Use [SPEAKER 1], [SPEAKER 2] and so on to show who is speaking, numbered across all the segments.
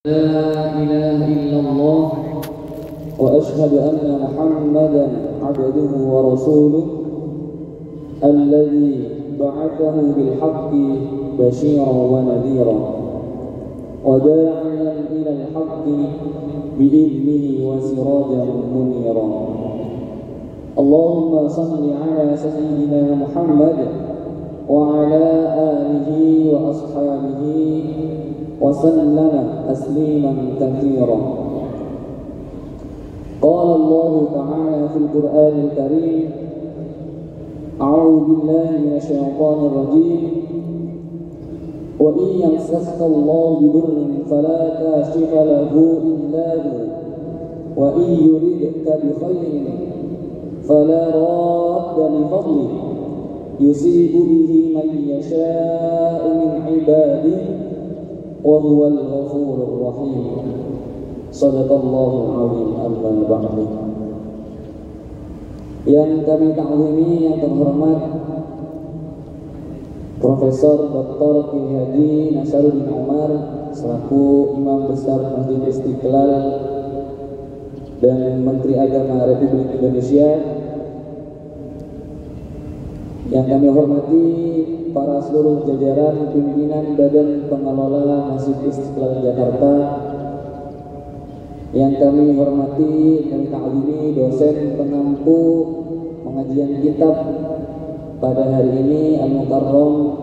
[SPEAKER 1] لا إله إلا الله وأشهد أن محمدا عبده ورسوله الذي بعثه بالحق بشيرا ونذيرا وداعيا إلى الحق بإذنه وسراجا منيرا. اللهم صل على سيدنا محمد وعلى آله وأصحابه وسلم تسليما كثيرا. قال الله تعالى في القرآن الكريم: أعوذ بالله من الشيطان الرجيم وإن يمسسك الله بضر فلا كاشف له إلا هو وإن يردك بخير فلا راد لفضله يصيب به من يشاء من عباده وهو الغفور الرحيم. Shadaqallahul azim. Amma ba'du. Yang kami ta'zimi, yang terhormat Profesor Dr. Kiai Haji Nasaruddin Umar selaku Imam Besar Masjid Istiqlal dan Menteri Agama Republik Indonesia. Yang kami hormati para seluruh jajaran pimpinan Badan Pengelola Masjid Istiqlal Jakarta. Yang kami hormati dan ta'zimi dosen pengampu pengajian kitab pada hari ini Al-Mukarram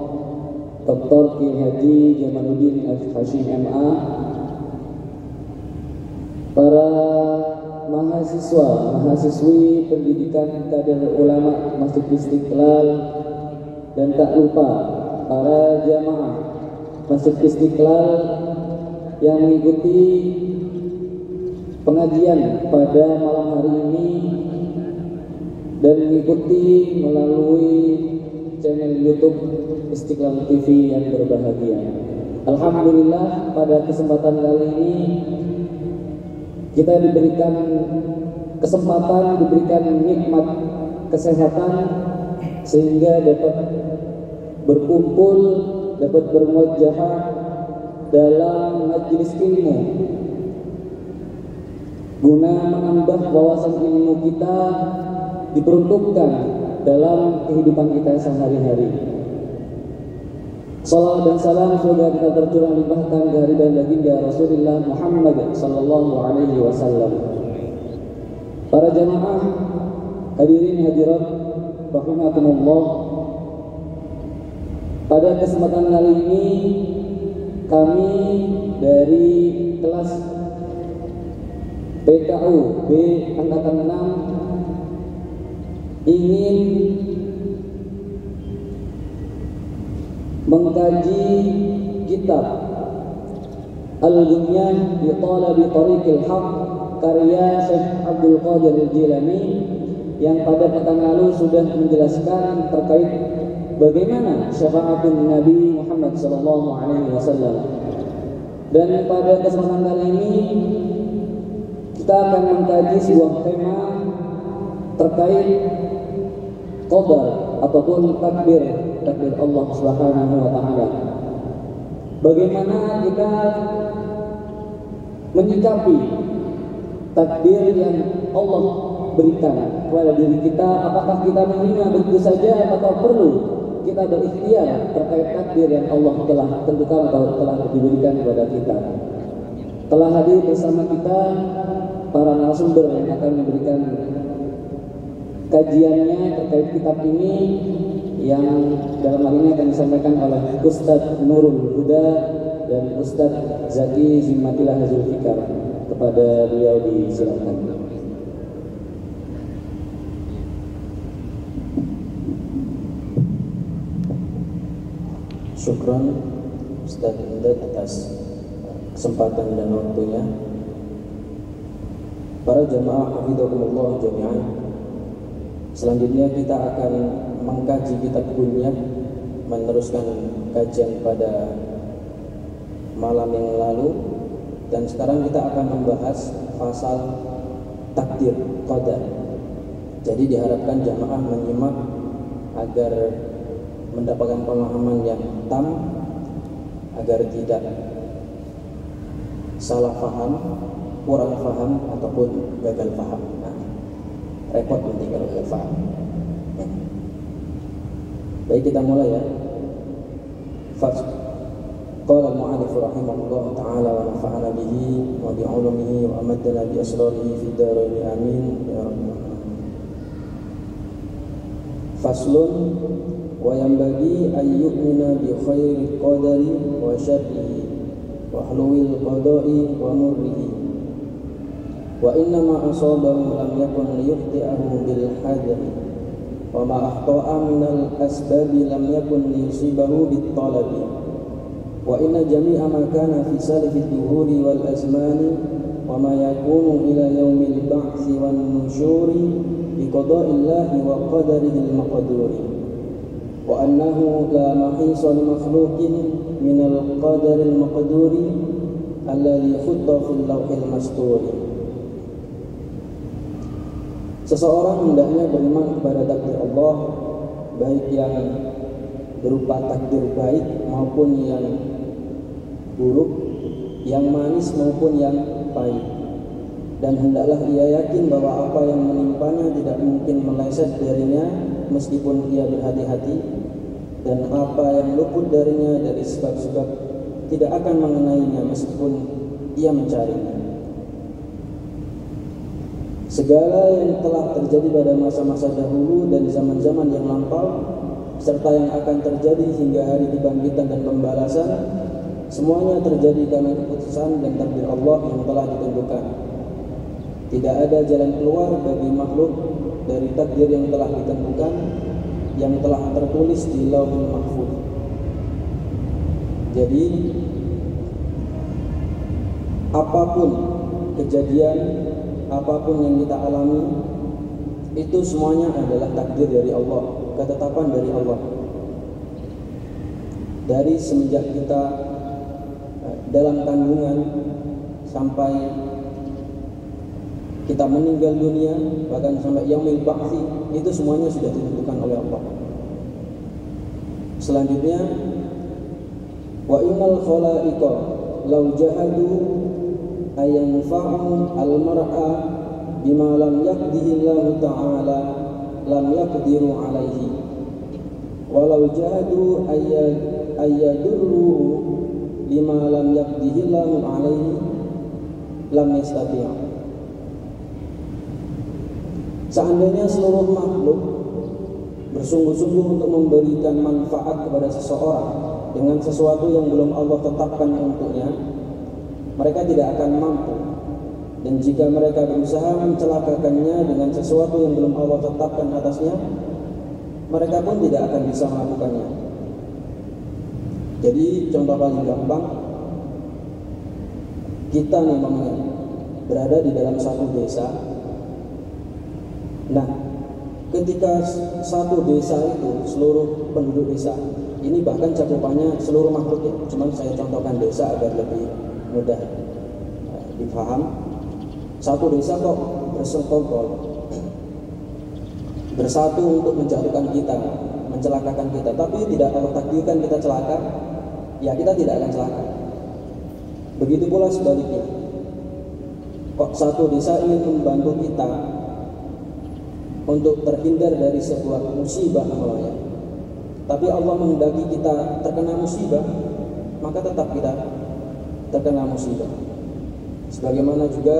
[SPEAKER 1] Dr. Kiai Haji Jamaluddin Hashim MA, para mahasiswi pendidikan kader ulama Masjid Istiqlal, dan tak lupa para jamaah Masjid Istiqlal yang mengikuti pengajian pada malam hari ini dan mengikuti melalui channel YouTube Istiqlal TV yang berbahagia. Alhamdulillah, pada kesempatan kali ini kita diberikan kesempatan, diberikan nikmat kesehatan sehingga dapat berkumpul, dapat bermuajahah dalam majelis ilmu guna menambah wawasan ilmu kita diperuntukkan dalam kehidupan kita sehari-hari. Salawat dan salam semoga kita tercurah limpahkan kehadiran baginda Rasulullah Muhammad sallallahu alaihi wasallam. Para jamaah hadirin hadirat rahimakumullah, pada kesempatan kali ini kami dari kelas PKU B Angkatan 6 ingin mengkaji kitab Al-Bunyan bi Talabi Tariqil Haq karya Syekh Abdul Qadir Al-Jilani yang pada pekan lalu sudah menjelaskan terkait bagaimana syafaatun Nabi Muhammad SAW. Dan pada kesempatan kali ini kita akan mengkaji sebuah tema terkait qadar ataupun takdir Allah Subhanahu wa taala. Bagaimana kita menyikapi takdir yang Allah berikan kepada diri kita? Apakah kita menerima begitu saja atau perlu kita berikhtiar terkait takdir yang Allah telah tentukan atau telah diberikan kepada kita? Telah hadir bersama kita para narasumber yang akan memberikan kajiannya terkait kitab ini, yang dalam hal ini akan disampaikan oleh Ustadz Nurul Huda dan Ustadz Zaki Zimmatillah Zulfikar. Kepada beliau disilakan.
[SPEAKER 2] Syukran Ustadz Indad atas kesempatan dan waktunya. Para jamaah hafidhakumullah jami'an, selanjutnya kita akan mengkaji kitab Bunyan, meneruskan kajian pada malam yang lalu, dan sekarang kita akan membahas pasal takdir qadar. Jadi diharapkan jamaah menyimak agar mendapatkan pemahaman yang tam, agar tidak salah paham, kurang paham, ataupun gagal paham. Nah, repot nanti kalau gagal paham. Baik, kita mulai ya. Qala al-mu'allif rahimahullah ta'ala wa nafa'ana bihi wa bi'ulumihi wa amaddana bi asrarihi fid dharain amin ya rabbal alamin. Faslun wa yanbaghi an yu'mina bi khairi qadari wa syarrihi wa hulwil qada'i wa murrihi wa inna ma asabahu lam yakun liyukhti'ahu bil hadari wa ma akhta'a minal asbabi lam yakun liyusibahu bit talabi wa inna jami'a ma kana fi salifid duhuri wal azmani wa ma yakunu ila yaumil ba'thi wan nusyuri bi qada'illahi wa qadarihil maqduri wa annahu la mahisa li makhluqin minal qadaril maqduri alladhi khutta fil lawhil masturi. Seseorang hendaknya beriman kepada takdir Allah, baik yang berupa takdir baik maupun yang buruk, yang manis maupun yang pahit. Dan hendaklah ia yakin bahwa apa yang menimpanya tidak mungkin meleset darinya meskipun ia berhati-hati, dan apa yang luput darinya dari sebab-sebab tidak akan mengenainya meskipun ia mencarinya. Segala yang telah terjadi pada masa-masa dahulu dan zaman-zaman yang lampau, serta yang akan terjadi hingga hari kebangkitan dan pembalasan, semuanya terjadi karena keputusan dan takdir Allah yang telah ditentukan. Tidak ada jalan keluar bagi makhluk dari takdir yang telah ditentukan, yang telah tertulis di Lauhul Mahfuz. Jadi, apapun kejadian, apapun yang kita alami, itu semuanya adalah takdir dari Allah, ketetapan dari Allah. Dari semenjak kita dalam kandungan sampai kita meninggal dunia, bahkan sampai yaumil ba'thi, itu semuanya sudah ditentukan oleh Allah. Selanjutnya, wa innal khalaiqa law jahadu ayanfa'u al-mar'a bima lam yaqdihi Allah ta'ala lam yaqdiru alaihi walau jahadu ayyadurru bima lam yaqdihi Allah alaihi lam yastati'. Seandainya seluruh makhluk bersungguh-sungguh untuk memberikan manfaat kepada seseorang dengan sesuatu yang belum Allah tetapkan untuknya, mereka tidak akan mampu. Dan jika mereka berusaha mencelakakannya dengan sesuatu yang belum Allah tetapkan atasnya, mereka pun tidak akan bisa melakukannya. Jadi contoh paling gampang, kita nih berada di dalam satu desa. Nah, ketika satu desa itu, seluruh penduduk desa, ini bahkan cakupannya seluruh makhluk ya, cuman saya contohkan desa agar lebih mudah dipaham. Satu desa kok bersekongkol, bersatu untuk menjatuhkan kita, mencelakakan kita, tapi tidak Allah takdirkan kita celaka, ya kita tidak akan celaka. Begitu pula sebaliknya, kok satu desa ingin membantu kita untuk terhindar dari sebuah musibah namanya, tapi Allah menghendaki kita terkena musibah, maka tetap kita terkena musibah. Sebagaimana juga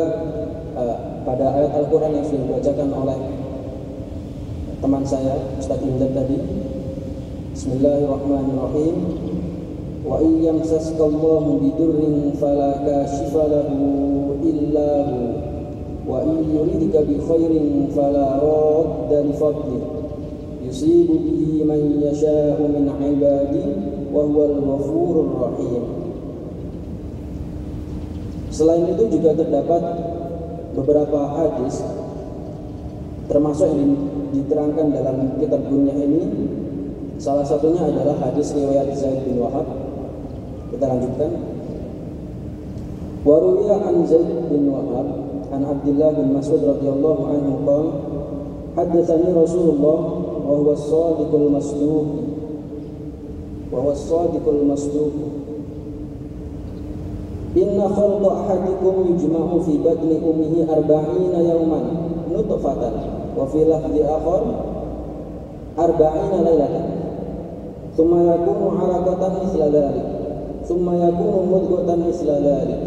[SPEAKER 2] pada ayat Al-Quran yang sudah dibacakan oleh teman saya Ustaz Imdad tadi, Bismillahirrahmanirrahim. Wa iyyamsaskallahu bidurrin fala kashifa lahu illa hu wa in yuridka bi khairin fala radda li fadlihi yusibu bihi man yasha'u min 'ibadihi wa huwal ghafurur rahim. Selain itu juga terdapat beberapa hadis, termasuk yang diterangkan dalam kitab dunia ini. Salah satunya adalah hadis riwayat Zaid bin Wahab. Kita lanjutkan. Wa ruwiya an Zaid bin Wahab an Abdullah bin Mas'ud radhiyallahu anhu qala haddatsani Rasulullah wa huwa as-sadiqul masduq Inna khalqa ahadikum yujma'u fi batni ummihi arba'ina yawman nutfatan wa fi lafzi akhar arba'ina laylatan thumma yakunu 'alaqatan misla dhalik thumma yakunu mudghatan misla dhalik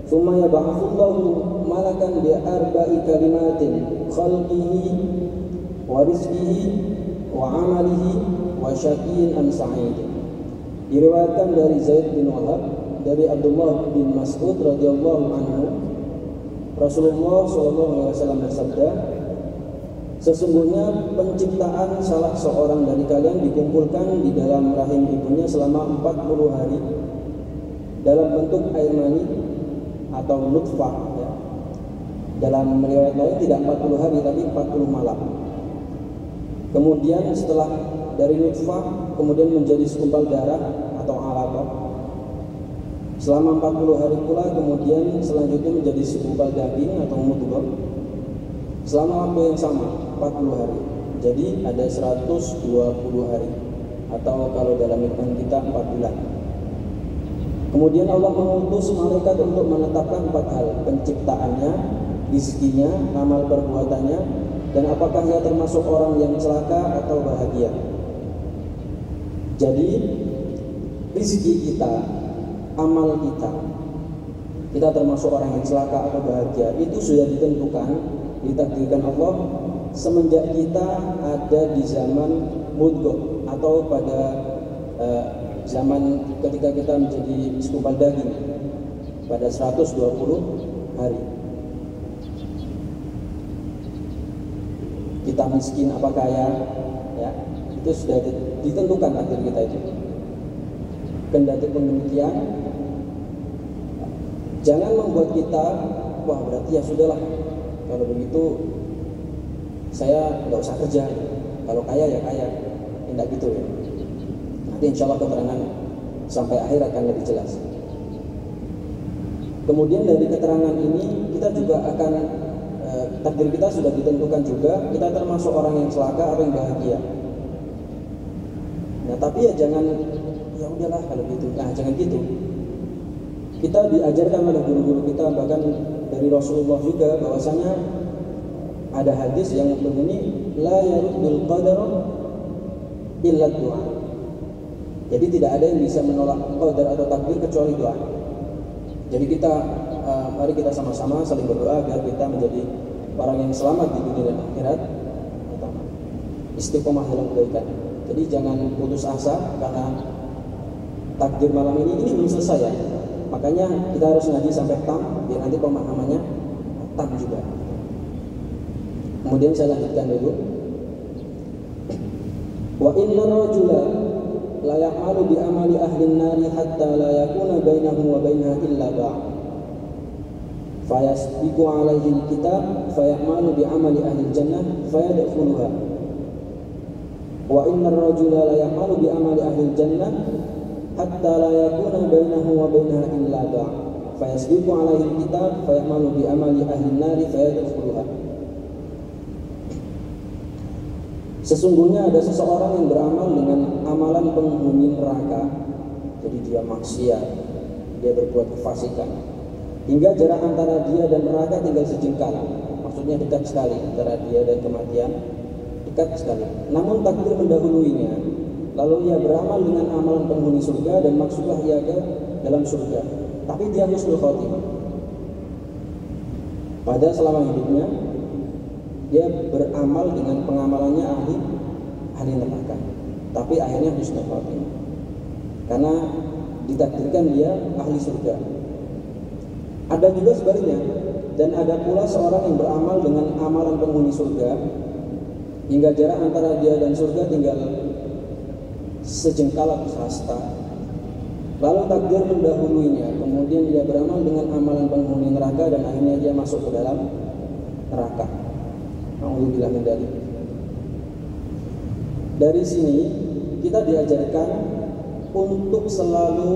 [SPEAKER 2] thumma yab'atsu Allahu malakan bi arba'i kalimatin khalqihi wa rizqihi wa 'amalihi wa syaqiyyin am sa'id. Diriwayatkan dari Zaid bin Wahab dari Abdullah bin Mas'ud radhiyallahu anhu, Rasulullah SAW bersabda, sesungguhnya penciptaan salah seorang dari kalian dikumpulkan di dalam rahim ibunya selama 40 hari dalam bentuk air mani atau nutfah ya. Dalam riwayat lain tidak 40 hari tapi 40 malam. Kemudian setelah dari nutfah kemudian menjadi segumpal darah atau alaqah. Selama 40 hari pula kemudian selanjutnya menjadi segumpal daging atau mudghah. Selama waktu yang sama 40 hari. Jadi ada 120 hari atau kalau dalam hitungan kita 4 bulan. Kemudian Allah mengutus malaikat untuk menetapkan 4 hal: penciptaannya, rezekinya, amal perbuatannya, dan apakah ia termasuk orang yang celaka atau bahagia. Jadi rezeki kita, amal kita termasuk orang yang celaka atau bahagia, itu sudah ditentukan, ditakdirkan Allah semenjak kita ada di zaman mudghah atau pada zaman ketika kita menjadi segumpal daging pada 120 hari. Kita miskin apa kaya, ya, itu sudah ditentukan takdir kita itu. Kendati pun demikian, jangan membuat kita, wah berarti ya sudahlah, kalau begitu saya nggak usah kerja, kalau kaya ya kaya, tidak gitu ya. Nanti insya Allah keterangan sampai akhir akan lebih jelas. Kemudian dari keterangan ini kita juga akan takdir kita sudah ditentukan juga, kita termasuk orang yang celaka atau yang bahagia. Nah tapi ya jangan, ya udahlah kalau gitu, nah jangan gitu. Kita diajarkan oleh guru-guru kita, bahkan dari Rasulullah juga, bahwasanya ada hadis yang berbunyi la yaruddul qadar illa doa. Jadi tidak ada yang bisa menolak qadar atau takdir kecuali doa. Jadi kita mari kita sama-sama saling berdoa agar kita menjadi orang yang selamat di dunia dan akhirat, istiqomah dalam kebaikan. Jadi jangan putus asa karena takdir malam ini belum selesai ya. Makanya kita harus ngaji sampai tam, biar nanti pemahamannya tam juga. Kemudian saya lanjutkan dulu. Wa inna rajula la ya'malu bi amali ahli an-nari hatta la yakuna bainahu wa bainaha illa ba'. Fayasbiqu 'alaihi al-kitab fayamalu bi amali ahli al-jannah fayadkhuluha. Wa inna ar-rajula la ya'malu bi amali ahli al-jannah hatta la yakuna bainahu wa bainaha illa ba'. Fayasbiqu 'alaihi al-kitab fayamalu bi amali ahli an-nari fayadkhuluha. Sesungguhnya ada seseorang yang beramal dengan amalan penghuni neraka. Jadi dia maksiat, dia berbuat kefasikan, hingga jarak antara dia dan neraka tinggal sejengkal. Maksudnya dekat sekali antara dia dan kematian, dekat sekali. Namun takdir mendahuluinya. Lalu ia beramal dengan amalan penghuni surga dan maksudlah ia ke dalam surga. Tapi dia husnul khotimah. Pada selama hidupnya dia beramal dengan pengamalannya ahli neraka. Tapi akhirnya husnul khotimah. Karena ditakdirkan dia ahli surga. Ada juga sebaliknya, dan ada pula seorang yang beramal dengan amalan penghuni surga hingga jarak antara dia dan surga tinggal sejengkal atau sehasta. Lalu takdir mendahuluinya, kemudian dia beramal dengan amalan penghuni neraka dan akhirnya dia masuk ke dalam neraka. Alhamdulillah min dzalik. Dari sini kita diajarkan untuk selalu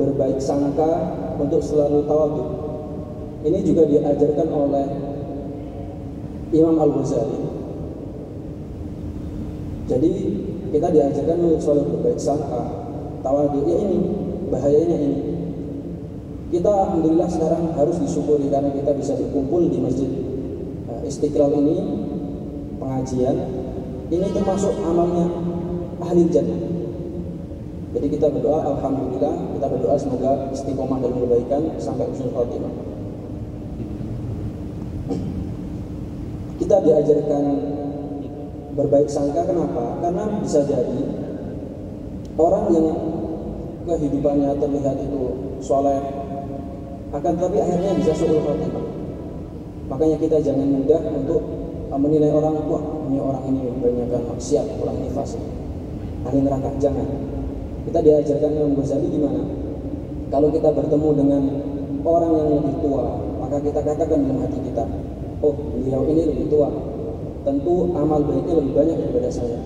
[SPEAKER 2] berbaik sangka, untuk selalu tawadhu. Ini juga diajarkan oleh Imam Al-Ghazali. Jadi kita diajarkan untuk selalu berbaik sangka, tawadhu. Ya ini bahayanya ini. Kita alhamdulillah sekarang harus disyukuri karena kita bisa berkumpul di Masjid Istiqlal ini, pengajian ini termasuk amalnya ahli jannah. Jadi kita berdoa, alhamdulillah, kita berdoa semoga istiqomah dalam kebaikan sampai husnul khotimah. Kita diajarkan berbaik sangka, kenapa? Karena bisa jadi orang yang kehidupannya terlihat itu soleh, akan tetapi akhirnya bisa su'ul khotimah. Makanya kita jangan mudah untuk menilai orang, wah ini orang ini banyakkan maksiat, orang ini fasik, ahli neraka. Jangan. Kita diajarkan Imam Ghazali gimana? Kalau kita bertemu dengan orang yang lebih tua, maka kita katakan dalam hati kita, oh beliau ini lebih tua, tentu amal baiknya lebih banyak daripada saya.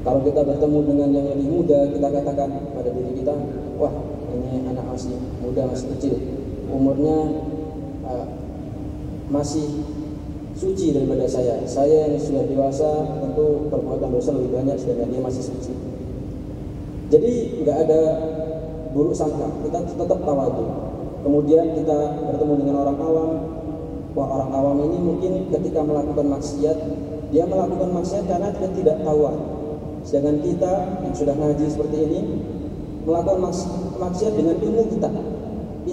[SPEAKER 2] Kalau kita bertemu dengan yang lebih muda, kita katakan pada diri kita, wah ini anak masih muda, masih kecil, umurnya masih suci daripada saya. Saya yang sudah dewasa tentu perbuatan dosa lebih banyak, sedangkan dia masih suci. Jadi nggak ada buruk sangka, kita tetap tawadhu. Kemudian kita bertemu dengan orang awam, wah orang awam ini mungkin ketika melakukan maksiat, dia melakukan maksiat karena dia tidak tahu. Sedangkan kita yang sudah ngaji seperti ini melakukan maksiat dengan ilmu kita,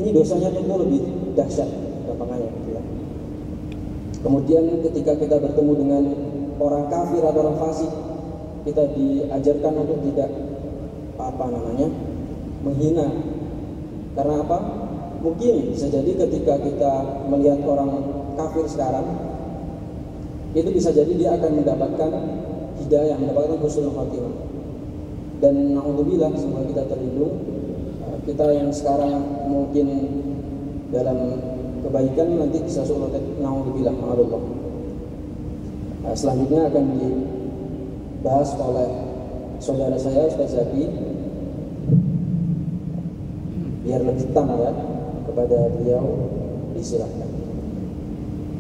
[SPEAKER 2] ini dosanya tentu lebih dahsyat gampangannya gitu ya. Kemudian ketika kita bertemu dengan orang kafir atau orang fasik, kita diajarkan untuk tidak menghina. Karena apa? Mungkin bisa jadi ketika kita melihat orang kafir sekarang, itu bisa jadi dia akan mendapatkan hidayah, mendapatkan husnul khotimah. Dan na'udzubillah, semoga kita terlindung. Kita yang sekarang mungkin dalam kebaikan, nanti bisa surat na'udzubillah ma'adullah. Selanjutnya akan dibahas oleh saudara saya Ustaz Zaki. Biar lebih tamam ya, kepada beliau disilahkan.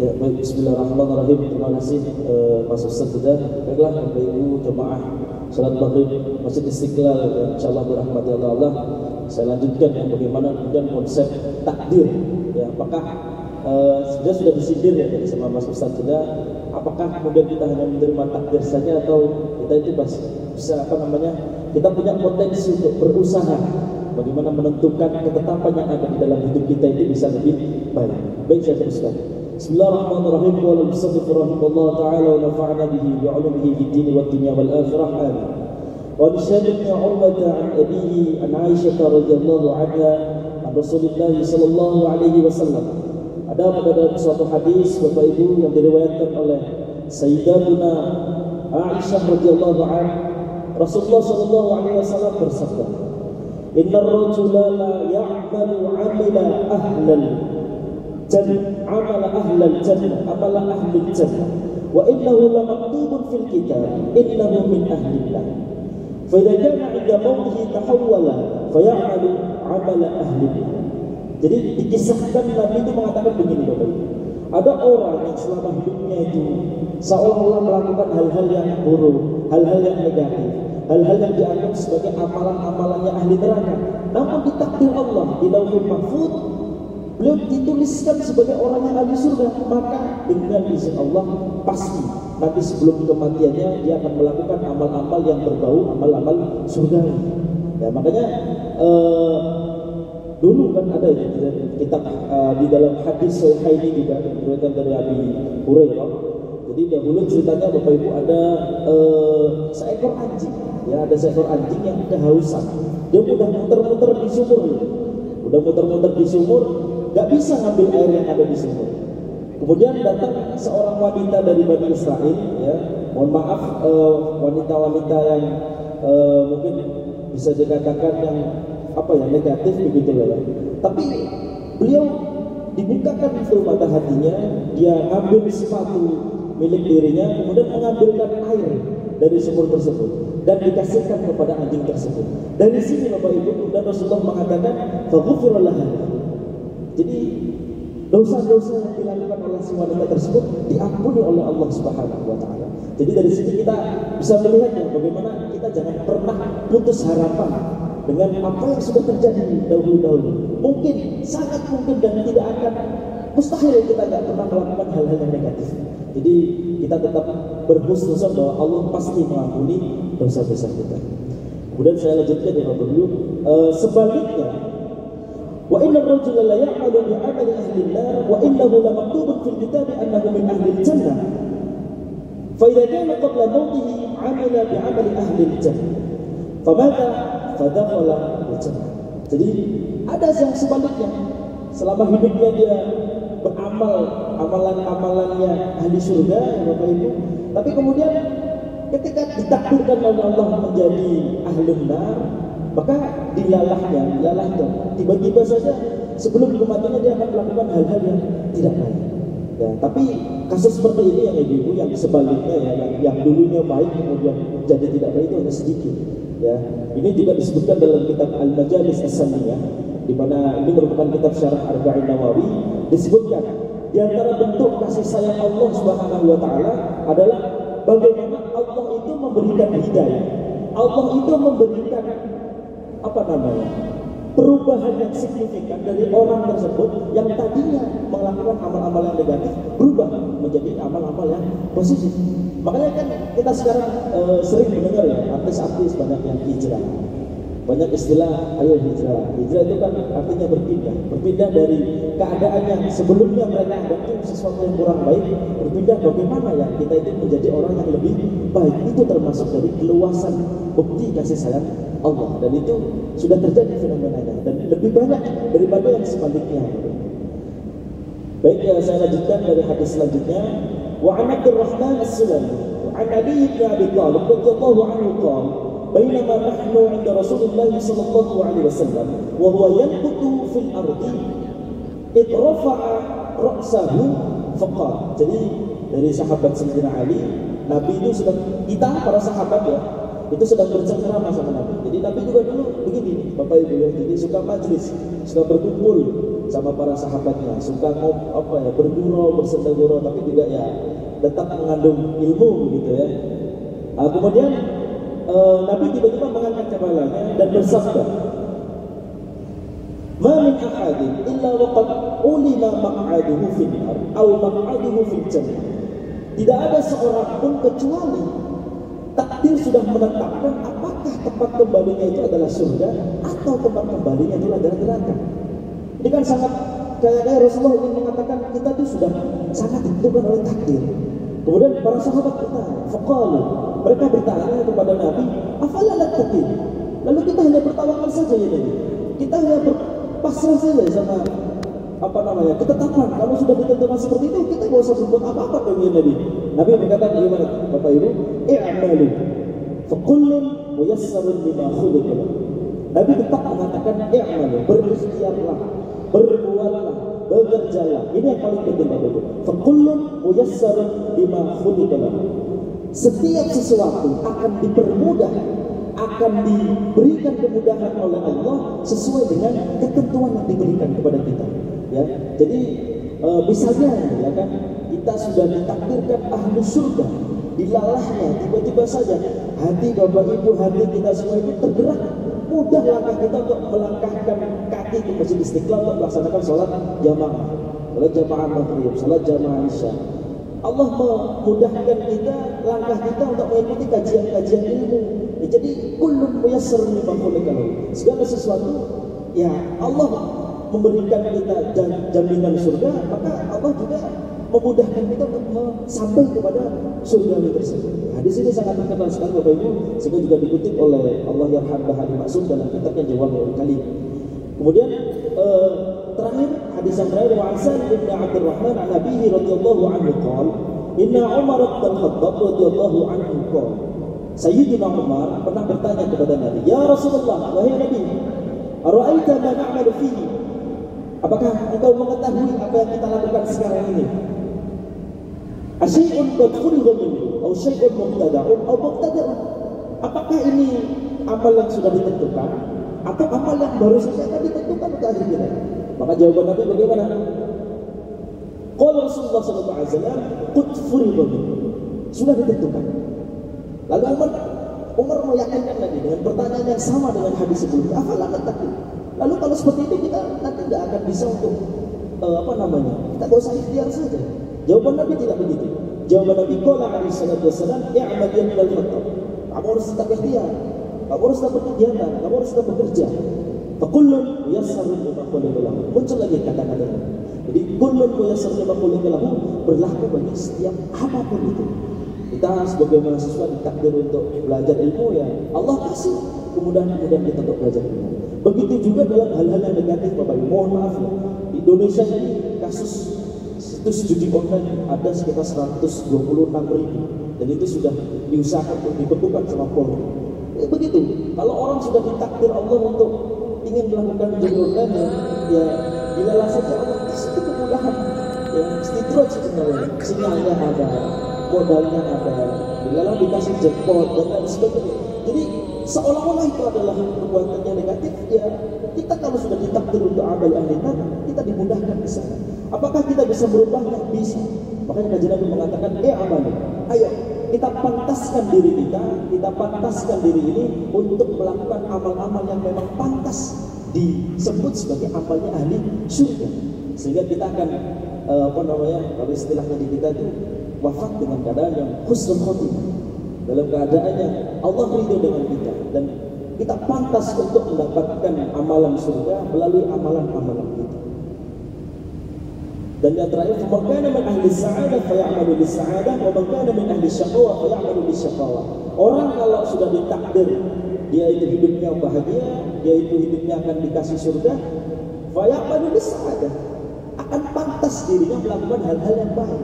[SPEAKER 3] Ya, baik, bismillahirrahmanirrahim. Terima kasih Mas Ustaz sudah. Baiklah Bapak Ibu jemaah salat maghrib Masjid Istiqlal, ya, insyaallah dirahmati Allah. Saya lanjutkan yang bagaimana kemudian konsep takdir. Ya, apakah sudah disindir ya tadi sama Mas Ustaz sudah, apakah kemudian kita hanya menerima takdir saja atau kita itu bisa kita punya potensi untuk berusaha bagaimana menentukan ketetapan yang ada di dalam hidup kita itu bisa lebih baik. Baik, saya teruskan. Bismillahirrahmanirrahim. Wa bismillahirrahmanirrahim ta'ala wa nafa'na bihi wa 'ulumihi fid din wad dunya wal akhirah. Amin. Wa nashhadu Urwah an abihi an Aisyah radhiyallahu anha an Rasulullah sallallahu alaihi wasallam. Ada pada suatu hadis Bapak Ibu yang diriwayatkan oleh Sayyidatuna Aisyah radhiyallahu anha, Rasulullah sallallahu alaihi wasallam bersabda, "Innar rajula la ya'malu 'amala ahlal jannah, 'amala ahlal jannah, 'amala ahlil jannah, wa innahu la maktubun fil kitab, innahu min ahlillah. Fa idza kana 'inda mautihi tahawwala fa ya'malu 'amala ahlillah." Jadi dikisahkan Nabi itu mengatakan begini Bapak Ibu. Ada orang yang selama hidupnya itu seolah-olah melakukan hal-hal yang buruk, hal-hal yang negatif, hal-hal yang dianggap sebagai amalan-amalannya ahli neraka. Namun di takdir Allah, di Lauhul Mahfuz, beliau dituliskan sebagai orang yang ahli surga. Maka dengan izin Allah pasti nanti sebelum kematiannya dia akan melakukan amal-amal yang berbau amal-amal surga. Ya, makanya dulu kan ada ya kitab di dalam hadis Sahihaini juga diriwayatkan dari Abi Hurairah. Jadi dahulu ceritanya Bapak Ibu ada seekor anjing. Ya, ada seekor anjing yang kehausan. Dia udah muter-muter di sumur, nggak bisa ngambil air yang ada di sumur. Kemudian datang seorang wanita dari Bani Israel, ya, mohon maaf wanita-wanita yang mungkin bisa dikatakan yang negatif begitu ya. Tapi beliau dibukakan itu mata hatinya, dia ngambil sepatu milik dirinya, kemudian mengambilkan air dari sumur tersebut dan dikasihkan kepada anjing tersebut. Dari sini Bapak Ibu, dan Rasulullah mengatakan faghfira laha. Jadi dosa-dosa yang dilakukan oleh si wanita tersebut diampuni oleh Allah Subhanahu wa taala. Jadi dari sini kita bisa melihat ya, bagaimana kita jangan pernah putus harapan dengan apa yang sudah terjadi dahulu-dahulu. Mungkin, sangat mungkin dan tidak akan mustahil kita tidak pernah melakukan hal-hal yang negatif. Jadi kita tetap berhusnuzon bahwa Allah pasti mengampuni dosa-dosa kita. Kemudian saya lanjutkan ya Bapak dulu. Sebaliknya, wa inna ar-rajula la ya'malu bi 'amali ahli an-nar wa innahu la maktubun fil kitabi annahu min ahli al-jannah. Fa idza kana qabla mautihi 'amila bi 'amali ahli al-jannah. Fa mata fa dakhala al-jannah. Jadi ada yang sebaliknya. Selama hidupnya dia beramal amalan-amalannya ahli surga, ya Bapak Ibu. Tapi kemudian ketika ditakdirkan oleh Allah menjadi ahli nar, maka dilalahnya tiba-tiba saja sebelum kematiannya dia akan melakukan hal-hal yang tidak baik. Ya, tapi kasus seperti ini yang Ibu yang sebaliknya ya, yang dulunya baik kemudian jadi tidak baik itu hanya sedikit. Ya, ini juga disebutkan dalam kitab Al-Majalis As-Saniyah, di mana ini merupakan kitab syarah Arba'in Nawawi. Disebutkan di antara bentuk kasih sayang Allah Subhanahu wa taala adalah bagaimana Allah itu memberikan hidayah. Allah itu memberikan perubahan yang signifikan dari orang tersebut yang tadinya melakukan amal-amal yang negatif berubah menjadi amal-amal yang positif. Makanya kan kita sekarang sering mendengar ya artis-artis banyak yang hijrah. Banyak istilah, ayo hijrah. Hijrah itu kan artinya berpindah dari keadaan yang sebelumnya mereka anggap itu sesuatu yang kurang baik, berpindah bagaimana ya kita itu menjadi orang yang lebih baik. Itu termasuk dari keluasan bukti kasih sayang Allah, dan itu sudah terjadi fenomenanya dan lebih banyak daripada yang sebaliknya. Baik, ya, saya lanjutkan dari hadis selanjutnya. Wa an Abdurrahman As-Sulami wa an Ali bin Abi Thalib radhiyallahu anhu qala بينما نحن عند رسول الله صلى الله عليه وسلم وهو ينبت في الأرض إذ رفع رأسه فقال. Jadi dari sahabat Sayyidina Ali, Nabi itu sedang, kita para sahabat ya, itu sedang bercengkrama sama Nabi. Jadi Nabi juga dulu begini, Bapak Ibu ya, jadi suka majlis, suka berkumpul sama para sahabatnya, suka bergurau, bersenda-gurau, tapi juga ya tetap mengandung ilmu gitu ya. Kemudian Nabi tiba-tiba mengangkat kepalanya dan bersabda, "Ma min ahadin illa waqad ulima maq'aduhu fil nar aw maq'aduhu fil jannah." Tidak ada seorang pun kecuali takdir sudah menetapkan apakah tempat kembalinya itu adalah surga atau tempat kembalinya itu adalah neraka. Ini kan sangat kayak Rasulullah ingin mengatakan kita itu sudah sangat ditentukan oleh takdir. Kemudian para sahabat bertanya, faqalu, mereka bertanya kepada Nabi, afala nattaqi? Lalu kita hanya bertawakal saja ya Nabi. Kita hanya berpasrah saja sama ketetapan. Kalau sudah ditentukan seperti itu, kita nggak usah berbuat apa-apa dong ya Nabi. Nabi berkata, gimana Bapak Ibu? I'malu, fa kullun muyassarun lima khuliqa lahu. Nabi tetap mengatakan i'malu, berikhtiarlah, berbuatlah, bekerjalah. Ini yang paling penting Bapak Ibu. Fa kullun muyassarun lima khuliqa lahu. Setiap sesuatu akan dipermudah, akan diberikan kemudahan oleh Allah sesuai dengan ketentuan yang diberikan kepada kita. Ya, jadi misalnya ya kan, kita sudah ditakdirkan ahli surga, dilalahnya tiba-tiba saja hati Bapak Ibu, hati kita semua itu tergerak, mudah langkah kita untuk melangkahkan kaki ke Masjid Istiqlal untuk melaksanakan sholat jamaah maghrib, sholat jamaah isya. Allah memudahkan kita, langkah kita untuk mengikuti kajian-kajian ilmu. Ya, jadi kullun muyassarun lima khuliqa lahu. Segala sesuatu ya Allah memberikan kita jaminan surga, maka Allah juga memudahkan kita untuk sampai kepada surga tersebut. Hadis ini sangat terkenal sekali Bapak Ibu, sehingga juga dikutip oleh Allah yang Bahari Maksud dalam kitabnya Jawami'ul Kalim. Kemudian terakhir, hadis yang terakhir, wa Hasan bin Abdurrahman an Nabihi radhiyallahu anhu qala, inna Umar bin Khattab radhiyallahu anhu qala, Sayyidina Umar pernah bertanya kepada Nabi, ya Rasulullah, wahai Nabi, ara'aita ma na'malu fihi? Apakah engkau mengetahui apa yang kita lakukan sekarang ini? Asyai'un qad khuliqa minhu aw syai'un mubtada'un aw mubtada'un? Apakah ini amal yang sudah ditentukan atau amal yang baru saja akan ditentukan untuk akhir kita? Maka jawaban Nabi bagaimana? Qala Rasulullah sallallahu alaihi wasallam, qad furiqa minhu. Sudah ditentukan. Lalu Umar meyakinkan lagi dengan pertanyaan yang sama dengan hadis sebelumnya, afala nattaqi. Lalu kalau seperti itu kita nanti nggak akan bisa untuk kita gak usah ikhtiar saja. Jawaban Nabi tidak begitu. Jawaban Nabi qala alaihi salatu wasallam, i'mal ya minal khattab. Kamu harus tetap ikhtiar, kamu harus tetap berkegiatan, kamu harus tetap bekerja. Fakullun yassarun lima khuliqa lahu. Muncul lagi kata-kata. Jadi kullun yassarun lima khuliqa lahu berlaku bagi setiap apapun itu. Kita sebagai mahasiswa ditakdir untuk belajar ilmu, ya Allah kasih kemudahan-kemudahan kita untuk belajar ilmu. Begitu juga dalam hal-hal yang negatif, Bapak Ibu. Mohon maaf ya, di Indonesia ini kasus situs judi online ada sekitar 126.000 dan itu sudah diusahakan untuk dibekukan sama Polri. Begitu. Kalau orang sudah ditakdir Allah untuk ingin melakukan judi online, ya dilelah saja Allah kasih kemudahan. Ya, istidraj sebenarnya, sinyalnya ada, modalnya ada, dilelah dikasih jackpot dan lain sebagainya. Jadi seolah-olah itu adalah perbuatan yang negatif. Ya, kita kalau sudah ditakdir untuk amal ahli neraka, kita dimudahkan di sana. Apakah kita bisa berubahnya? Bisa. Makanya Nabi Nabi mengatakan, amal. Ayo kita pantaskan diri kita pantaskan diri ini untuk melakukan amal-amal yang memang pantas disebut sebagai amalnya ahli surga. Sehingga kita akan kalau istilahnya di kita itu wafat dengan keadaan yang husnul khotimah, dalam keadaan yang Allah ridho dengan kita dan kita pantas untuk mendapatkan amalan surga melalui amalan-amalan kita. Dan yang terakhir, man kana min ahli sa'adah fay'amalu bis-sa'adah wa man kana min ahli syaqawah fay'amalu bis-syaqawah. Orang kalau sudah ditakdir dia itu hidupnya bahagia, dia itu hidupnya akan dikasih surga, fay'amalu bis-sa'adah, akan pantas dirinya melakukan hal-hal yang baik,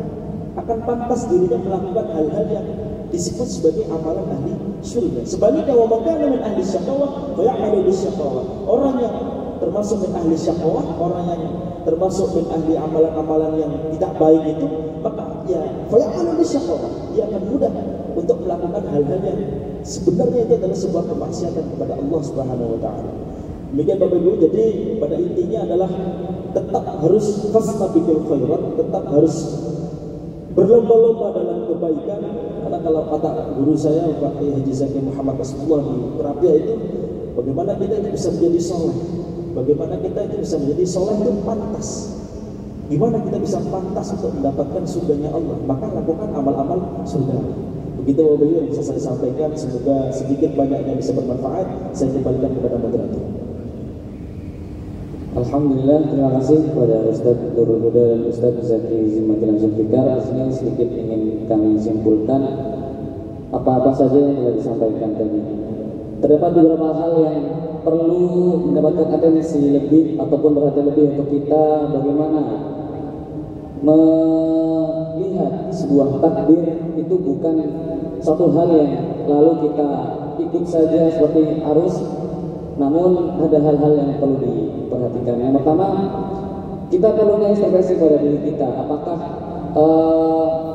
[SPEAKER 3] akan pantas dirinya melakukan hal-hal yang disebut sebagai amalan ahli surga. Sebaliknya, wa man kana min ahli syaqawah fay'amalu bis-syaqawah. Orang yang termasuk min ahli syaqawah, orang yang termasuk min ahli amalan-amalan yang tidak baik itu, maka ya fay'amalu bis-syaqawah, dia akan mudah untuk melakukan hal-hal yang sebenarnya itu adalah sebuah kemaksiatan kepada Allah Subhanahu wa taala. Demikian Bapak Ibu, jadi pada intinya adalah tetap harus fastabiqul khairat, tetap harus berlomba-lomba dalam kebaikan. Karena kalau kata guru saya Pak Haji Zaki Muhammad Rasulullah di Rapia itu, bagaimana kita itu bisa menjadi soleh, bagaimana kita itu bisa menjadi soleh itu pantas. Gimana kita bisa pantas untuk mendapatkan surganya Allah? Maka lakukan amal-amal surga. Begitu Bapak Ibu yang bisa saya sampaikan. Semoga sedikit banyaknya bisa bermanfaat. Saya kembalikan kepada moderator.
[SPEAKER 1] Alhamdulillah, terima kasih kepada Ustaz Nurul Huda dan Ustaz Zaki Zimatil Zulfikar. Di sini sedikit ingin kami simpulkan apa-apa saja yang telah disampaikan tadi. Terdapat beberapa hal yang perlu mendapatkan atensi lebih ataupun perhatian lebih untuk kita, bagaimana melihat sebuah takdir itu bukan suatu hal yang lalu kita ikut saja seperti arus, namun ada hal-hal yang perlu diperhatikan. Yang pertama, kita perlu introspeksi pada diri kita, apakah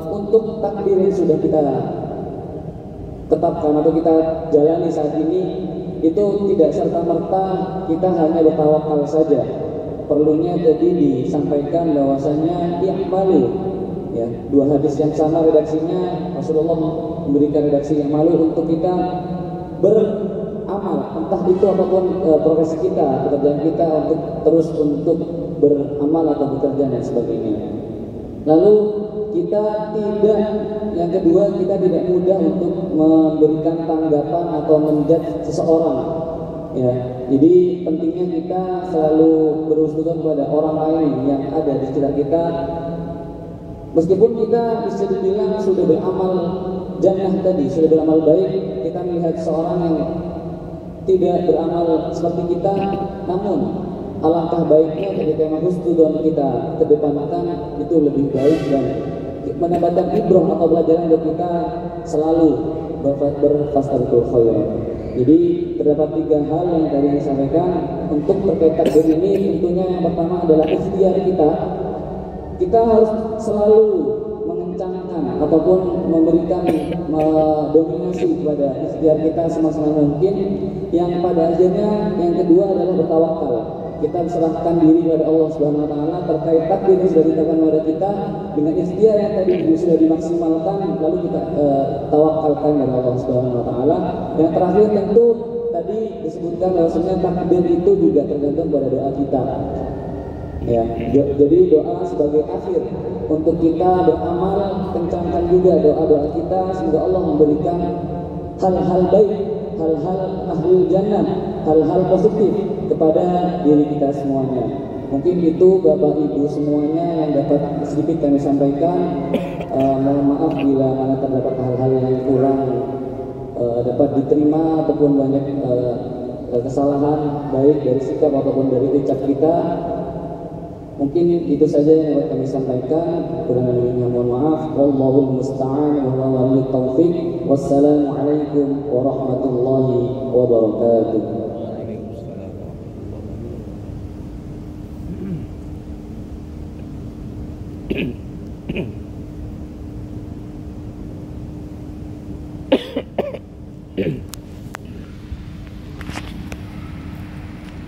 [SPEAKER 1] untuk takdir yang sudah kita tetapkan atau kita jalani saat ini itu tidak serta-merta kita hanya bertawakal saja. Perlunya tadi disampaikan bahwasanya i'malu, ya, dua hadis yang sama redaksinya, Rasulullah memberikan redaksi yang malu untuk kita beramal, entah itu apapun profesi kita, pekerjaan kita, untuk terus untuk beramal atau bekerja dan sebagainya. Lalu kita tidak, yang kedua, kita tidak mudah untuk memberikan tanggapan atau menjudge seseorang. Ya, jadi pentingnya kita selalu berhusnuzon kepada orang lain yang ada di sekitar kita. Meskipun kita bisa dibilang sudah beramal jannah tadi, sudah beramal baik, kita melihat seorang yang tidak beramal seperti kita, namun alangkah baiknya ketika yang husnuzon kita kedepankan itu lebih baik dan mendapatkan ibrah atau pelajaran untuk kita selalu berfastabiqul khairat. Jadi terdapat tiga hal yang tadi disampaikan untuk terkait takdir ini. Tentunya yang pertama adalah ikhtiar kita. Kita harus selalu mengencangkan ataupun memberikan dominasi kepada ikhtiar kita semaksimal mungkin. Yang pada akhirnya yang kedua adalah bertawakal. kita serahkan diri kepada Allah Subhanahu wa taala terkait takdir yang sudah ditetapkan kepada kita dengan ikhtiar yang tadi sudah dimaksimalkan, lalu kita tawakalkan kepada Allah Subhanahu wa taala. Yang terakhir tentu tadi disebutkan bahwasanya takdir itu juga tergantung pada doa kita. Ya, jadi doa sebagai akhir untuk kita beramal, kencangkan juga doa-doa kita semoga Allah memberikan hal-hal baik, hal-hal ahlul jannah, hal-hal positif kepada diri kita semuanya. Mungkin itu Bapak Ibu semuanya yang dapat sedikit kami sampaikan. Mohon maaf bila mana terdapat hal-hal yang kurang dapat diterima ataupun banyak kesalahan baik dari sikap ataupun dari ucap kita. Mungkin itu saja yang dapat kami sampaikan. Kurang lebihnya mohon maaf. Wallahul musta'an wa huwa waliyut taufiq. Wassalamualaikum warahmatullahi wabarakatuh.
[SPEAKER 4] Waalaikumsalam.